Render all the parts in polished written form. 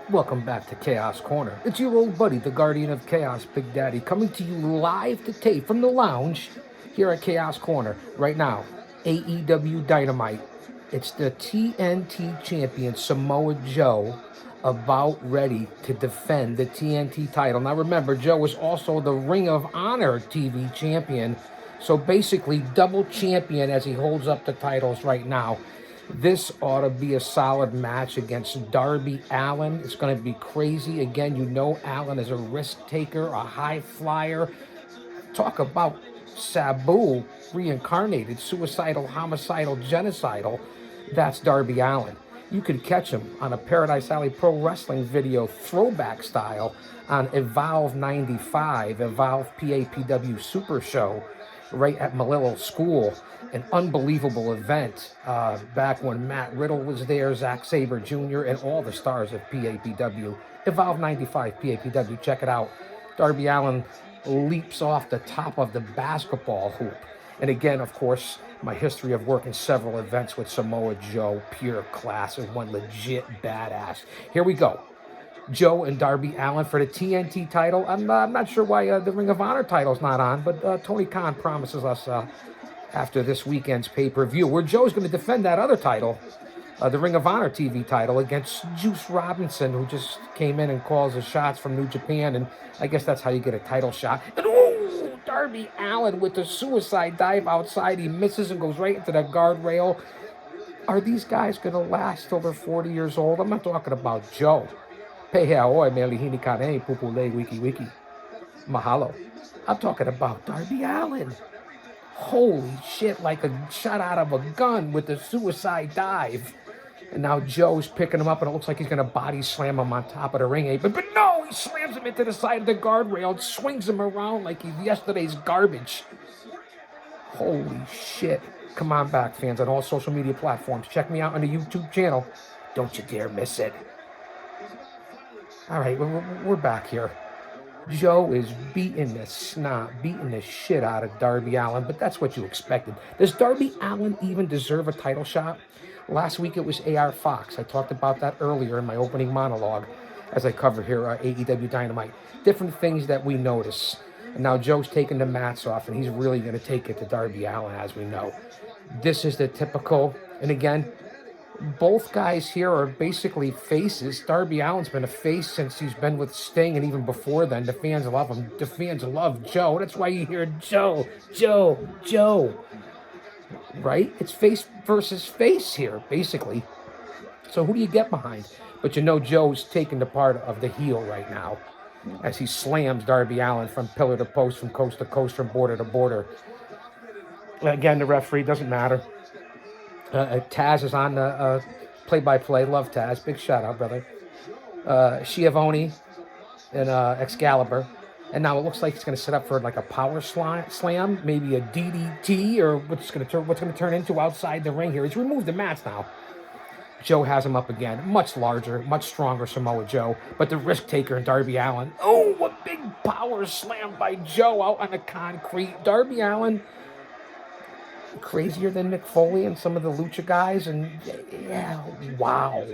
Welcome back to Chaos Corner. It's your old buddy, the Guardian of Chaos, Big Daddy, coming to you live to tape from the lounge here at Chaos Corner. Right now, AEW Dynamite. It's the TNT champion, Samoa Joe, about ready to defend the TNT title. Now remember, Joe is also the Ring of Honor TV champion. So basically, double champion as he holds up the titles right now. This ought to be a solid match against Darby Allin. It's going to be crazy. Again, you know Allin is a risk taker, a high flyer. Talk about Sabu reincarnated, suicidal, homicidal, genocidal. That's Darby Allin. You could catch him on a Paradise Alley Pro Wrestling video throwback style on Evolve 95, Evolve PAPW Super Show, right at Malillo School. An unbelievable event back when Matt Riddle was there, Zack Sabre Jr., and all the stars of PAPW. Evolve 95 PAPW, check it out. Darby Allin leaps off the top of the basketball hoop. And again, of course, my history of working several events with Samoa Joe, pure class, and one legit badass. Here we go. Joe and Darby Allin for the TNT title. I'm not sure why the Ring of Honor title's not on, but Tony Khan promises us after this weekend's pay-per-view, where Joe's going to defend that other title, the Ring of Honor TV title, against Juice Robinson, who just came in and calls the shots from New Japan, and I guess that's how you get a title shot. And oh, Darby Allin with the suicide dive outside. He misses and goes right into the guardrail. Are these guys going to last till they're 40 years old? I'm not talking about Joe. Pehea oi, me lihini kane, pupule, wiki wiki. Mahalo. I'm talking about Darby Allin. Holy shit, like a shot out of a gun with the suicide dive. And now Joe's picking him up, and it looks like he's going to body slam him on top of the ring apron. But no, he slams him into the side of the guardrail and swings him around like he's yesterday's garbage. Holy shit. Come on back, fans, on all social media platforms. Check me out on the YouTube channel. Don't you dare miss it. All right, we're back here. Joe is beating the shit out of Darby Allin, but that's what you expected. Does Darby Allin even deserve a title shot? Last week it was AR Fox. I talked about that earlier in my opening monologue as I cover here AEW Dynamite. Different things that we notice. And now Joe's taking the mats off, and he's really going to take it to Darby Allin, as we know. This is the typical, and again, both guys here are basically faces. Darby Allin's been a face since he's been with Sting, and even before then, the fans love him. The fans love Joe. That's why you hear Joe, Joe, Joe. Right? It's face versus face here, basically. So who do you get behind? But you know Joe's taking the part of the heel right now as he slams Darby Allin from pillar to post, from coast to coast, from border to border. Again, the referee, doesn't matter. Taz is on the play-by-play. Love Taz. Big shout-out, brother. Schiavone and Excalibur. And now it looks like he's going to set up for like a power slam, maybe a DDT, or what's going to turn into outside the ring here. He's removed the mats now. Joe has him up again. Much larger, much stronger Samoa Joe. But the risk taker, Darby Allin. Oh, a big power slam by Joe out on the concrete. Darby Allin, crazier than Mick Foley and some of the Lucha guys, and yeah, wow.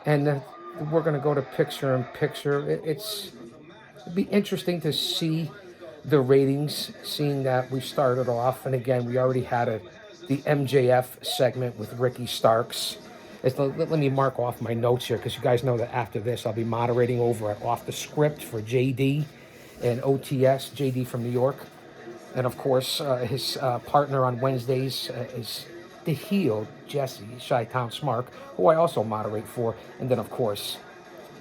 And we're going to go to picture-in-picture. It'd be interesting to see the ratings, seeing that we started off, and again, we already had the MJF segment with Ricky Starks. Let me mark off my notes here, because you guys know that after this, I'll be moderating over at Off the Script for JD and OTS, JD from New York. And, of course, his partner on Wednesdays is the heel, Jesse, Chi-Town Smark, who I also moderate for. And then, of course,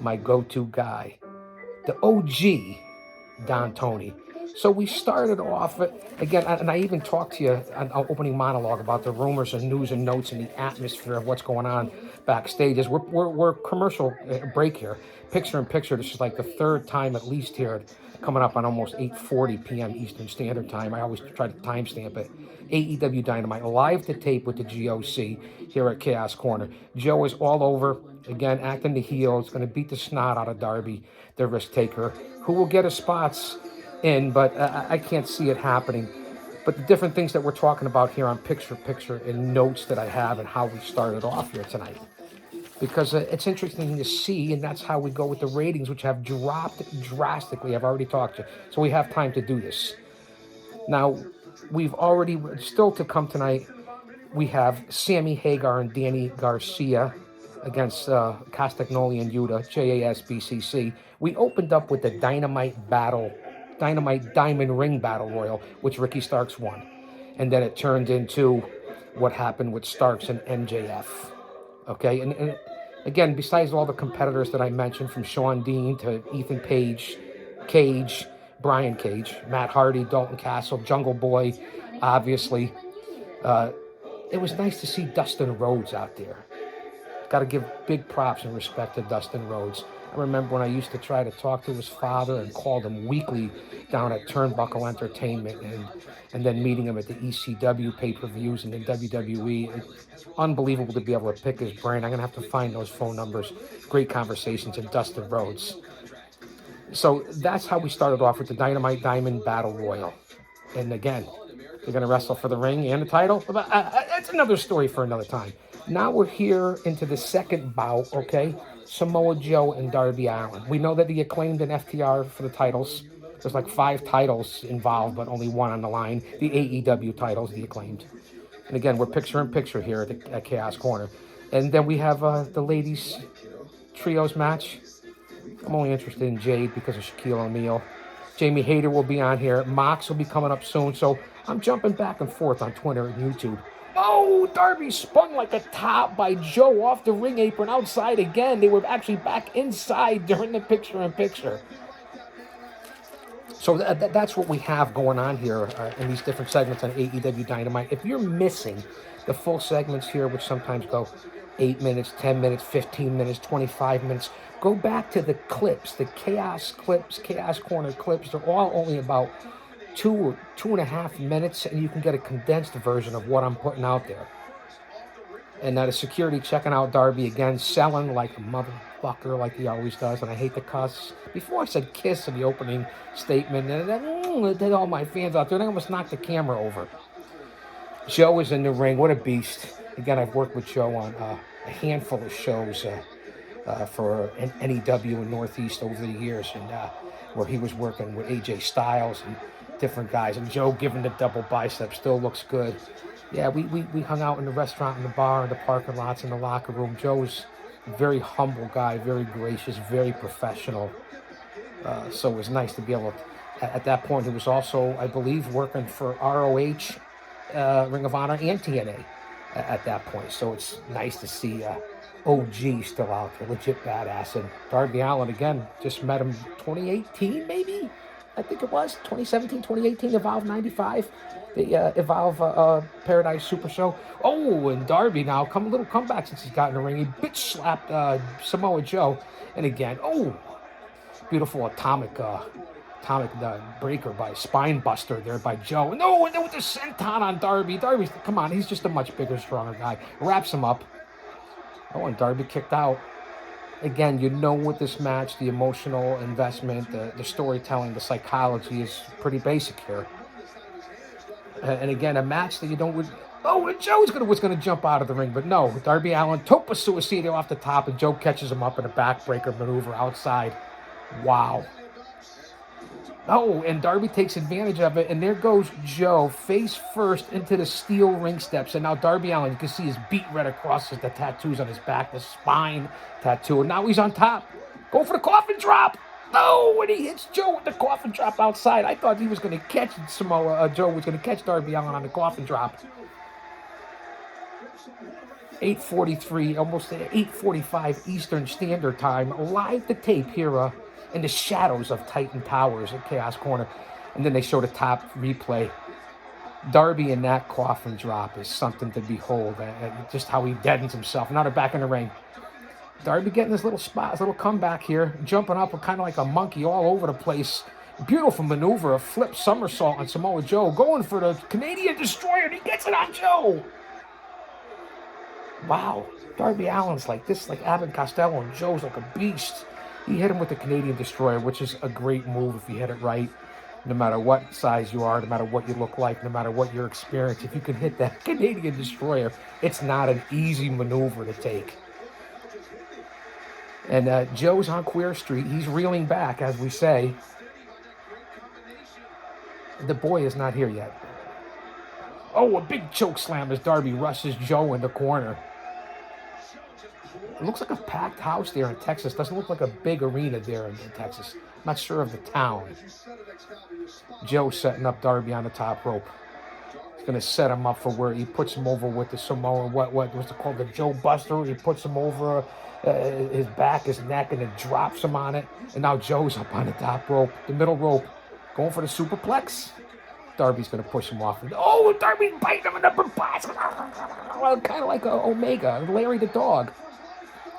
my go-to guy, the OG, Don Tony. So we started off, again, and I even talked to you on an opening monologue about the rumors and news and notes and the atmosphere of what's going on backstage. As we're commercial break here. Picture-in-picture, this is like the third time at least here, coming up on almost 8:40 p.m. Eastern Standard Time. I always try to timestamp it. AEW Dynamite, live to tape with the GOC here at Chaos Corner. Joe is all over, again, acting the heel. It's going to beat the snot out of Darby, the risk taker, who will get his spots in, but I can't see it happening. But the different things that we're talking about here on picture-in-picture and notes that I have and how we started off here tonight. because it's interesting to see, and that's how we go with the ratings, which have dropped drastically. I've already talked to you, so we have time to do this. Now, we've already, still to come tonight, we have Sammy Hagar and Danny Garcia against Castagnoli and Yuta, JASBCC. We opened up with the Dynamite Diamond Ring Battle Royal, which Ricky Starks won. And then it turned into what happened with Starks and MJF. Okay, and again, besides all the competitors that I mentioned, from Sean Dean to Ethan Page, Cage, Brian Cage, Matt Hardy, Dalton Castle, Jungle Boy, obviously. It was nice to see Dustin Rhodes out there. Got to give big props and respect to Dustin Rhodes. I remember when I used to try to talk to his father and called him weekly down at Turnbuckle Entertainment, and then meeting him at the ECW pay-per-views and in WWE. It's unbelievable to be able to pick his brain. I'm going to have to find those phone numbers. Great conversations with Dustin Rhodes. So that's how we started off with the Dynamite Diamond Battle Royal. And again, they're going to wrestle for the ring and the title. That's another story for another time. Now we're here into the second bout, okay? Samoa Joe and Darby Allin. We know that the Acclaimed and FTR for the titles. There's like 5 titles involved, but only 1 on the line. The AEW titles, the Acclaimed. And again, we're picture-in-picture here at Chaos Corner. And then we have the ladies' trios match. I'm only interested in Jade because of Shaquille O'Neal. Jamie Hayter will be on here. Mox will be coming up soon. So I'm jumping back and forth on Twitter and YouTube. Oh, Darby spun like a top by Joe off the ring apron outside again. They were actually back inside during the picture-in-picture. So that's what we have going on here in these different segments on AEW Dynamite. If you're missing the full segments here, which sometimes go 8 minutes, 10 minutes, 15 minutes, 25 minutes, go back to the clips, the Chaos clips, Chaos Corner clips. They're all only about 2 or 2.5 minutes, and you can get a condensed version of what I'm putting out there. And the security checking out Darby again, selling like a motherfucker like he always does. And I hate to cuss. Before I said kiss in the opening statement, and then all my fans out there, and I almost knocked the camera over. Joe is in the ring. What a beast. Again, I've worked with Joe on a handful of shows for NEW in Northeast over the years, and where he was working with AJ Styles and different guys. And Joe giving the double bicep still looks good. Yeah, we hung out in the restaurant, in the bar, in the parking lots, in the locker room. Joe's a very humble guy, very gracious, very professional. So it was nice to be able to, at that point, he was also, I believe, working for ROH, Ring of Honor, and TNA at that point. So it's nice to see OG still out there, legit badass. And Darby Allin, again, just met him 2018, maybe? I think it was 2017, 2018, Evolve 95, the Evolve Paradise Super Show. Oh, and Darby now, a little comeback since he's got in the ring. He bitch slapped Samoa Joe. And again, beautiful atomic breaker by Spine Buster there by Joe. No, and then with the senton on Darby. Darby's, come on, he's just a much bigger, stronger guy. Wraps him up. Oh, and Darby kicked out. Again, you know, with this match, the emotional investment, the storytelling, the psychology is pretty basic here. And again, a match that you don't... and Joe was going to jump out of the ring, but no. Darby Allin, tope suicida off the top, and Joe catches him up in a backbreaker maneuver outside. Wow. Oh, and Darby takes advantage of it, and there goes Joe face first into the steel ring steps. And now Darby Allin, you can see his beat red across the tattoos on his back, the spine tattoo. And now he's on top. Go for the coffin drop. No, and he hits Joe with the coffin drop outside. I thought he was going to catch Joe was going to catch Darby Allin on the coffin drop. 8:43, almost 8:45 Eastern Standard Time. Live to tape here in the shadows of Titan Towers at Chaos Corner. And then they show the top replay. Darby in that coffin drop is something to behold. Just how he deadens himself. Now they're back in the ring. Darby getting his little spot, his little comeback here. Jumping up kind of like a monkey all over the place. Beautiful maneuver, a flip somersault on Samoa Joe. Going for the Canadian Destroyer, and he gets it on Joe. Wow. Darby Allin's like this, like Abbott Costello, and Joe's like a beast. He hit him with the Canadian Destroyer, which is a great move if you hit it right. No matter what size you are, no matter what you look like, no matter what your experience, if you can hit that Canadian Destroyer, it's not an easy maneuver to take. And Joe's on Queer Street. He's reeling back, as we say. The boy is not here yet. Oh, a big choke slam as Darby rushes Joe in the corner. It looks like a packed house there in Texas. Doesn't look like a big arena there in Texas. I'm not sure of the town. Joe setting up Darby on the top rope. He's going to set him up for where he puts him over with the Samoan, what was it called, the Joe Buster. He puts him over his back, his neck, and then drops him on it. And now Joe's up on the top rope, the middle rope, going for the superplex. Darby's going to push him off. Oh, Darby's biting him in the upper box. Kind of like a Omega, Larry the dog.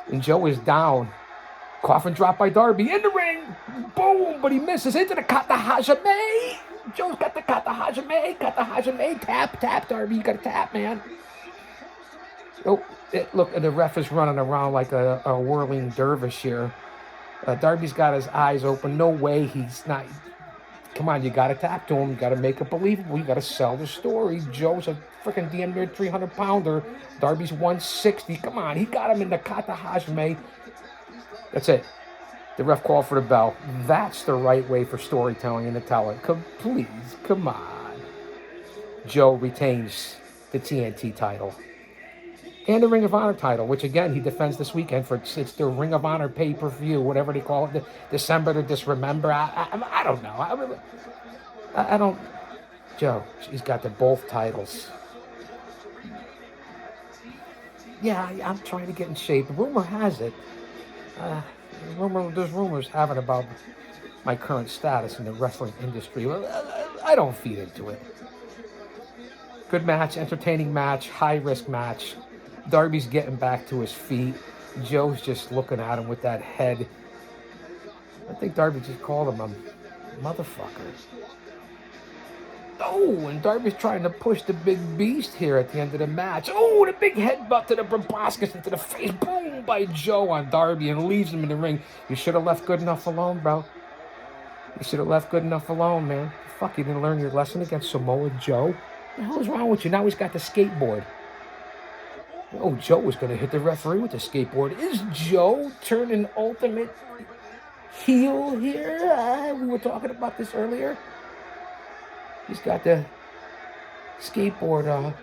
And Joe is down. Coffin drop by Darby in the ring. Boom, but he misses into the Kata Hajime. Joe's got the Kata Hajime. Kata Hajime. Tap, Darby. You got to tap, man. Oh, look, the ref is running around like a whirling dervish here. Darby's got his eyes open. No way he's not. Come on, you got to tap to him. You got to make it believable. You got to sell the story. Joe's a freaking damn near 300-pounder. Darby's 160. Come on, he got him in the Kata Hajime. That's it. The ref called for the bell. That's the right way for storytelling and to tell it. Please, come on. Joe retains the TNT title. And the Ring of Honor title, which again, he defends this weekend for it's the Ring of Honor pay-per-view, whatever they call it, the December to Disremember. I don't know. I don't. Joe, he's got the both titles. Yeah, I'm trying to get in shape. Rumor has it. There's rumors having about my current status in the wrestling industry. I don't feed into it. Good match, entertaining match, high-risk match. Darby's getting back to his feet. Joe's just looking at him with that head. I think Darby just called him a motherfucker. Oh, and Darby's trying to push the big beast here at the end of the match. Oh, the big headbutt to the proboscis into the face. Boom, by Joe on Darby and leaves him in the ring. You should have left good enough alone, bro. You should have left good enough alone, man. Fuck, you didn't learn your lesson against Samoa Joe? What the hell is wrong with you? Now he's got the skateboard. Oh, Joe was going to hit the referee with the skateboard. Is Joe turning ultimate heel here? We were talking about this earlier. He's got the skateboard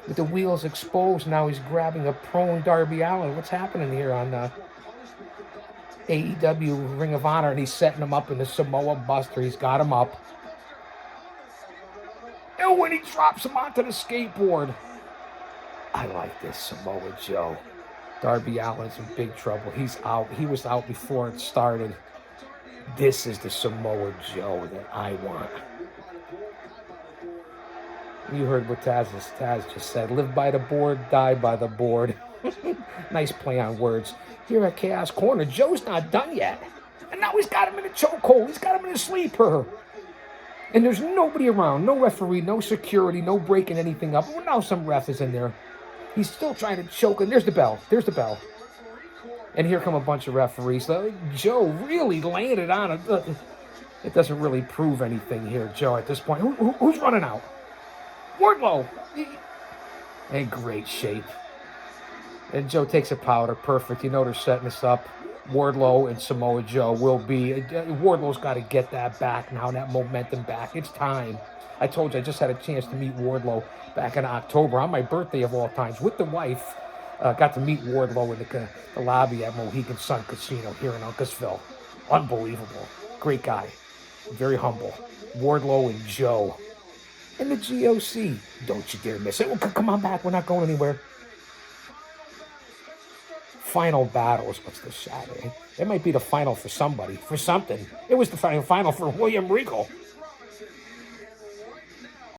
with the wheels exposed. Now he's grabbing a prone Darby Allin. What's happening here on AEW Ring of Honor? And he's setting him up in the Samoa Buster. He's got him up. And when he drops him onto the skateboard. I like this Samoa Joe. Darby Allin's in big trouble. He's out. He was out before it started. This is the Samoa Joe that I want. You heard what Taz just said. Live by the board, die by the board. Nice play on words. Here at Chaos Corner, Joe's not done yet. And now he's got him in a chokehold. He's got him in a sleeper. And there's nobody around. No referee, no security, no breaking anything up. Well, now some ref is in there. He's still trying to choke, and there's the bell. There's the bell. And here come a bunch of referees. Joe really laying it on. It doesn't really prove anything here, Joe, at this point. Who's running out? Wardlow. In great shape. And Joe takes a powder. Perfect. You know they're setting this up. Wardlow and Samoa Joe will be. Wardlow's got to get that back now, that momentum back. It's time. I told you I just had a chance to meet Wardlow back in October on my birthday of all times with the wife. Got to meet Wardlow in the lobby at Mohegan Sun Casino here in Uncasville. Unbelievable. Great guy. Very humble. Wardlow and Joe. And the GOC. Don't you dare miss it. Well, come on back. We're not going anywhere. Final battles. What's this Saturday? It might be the final for somebody. For something. It was the final for William Regal.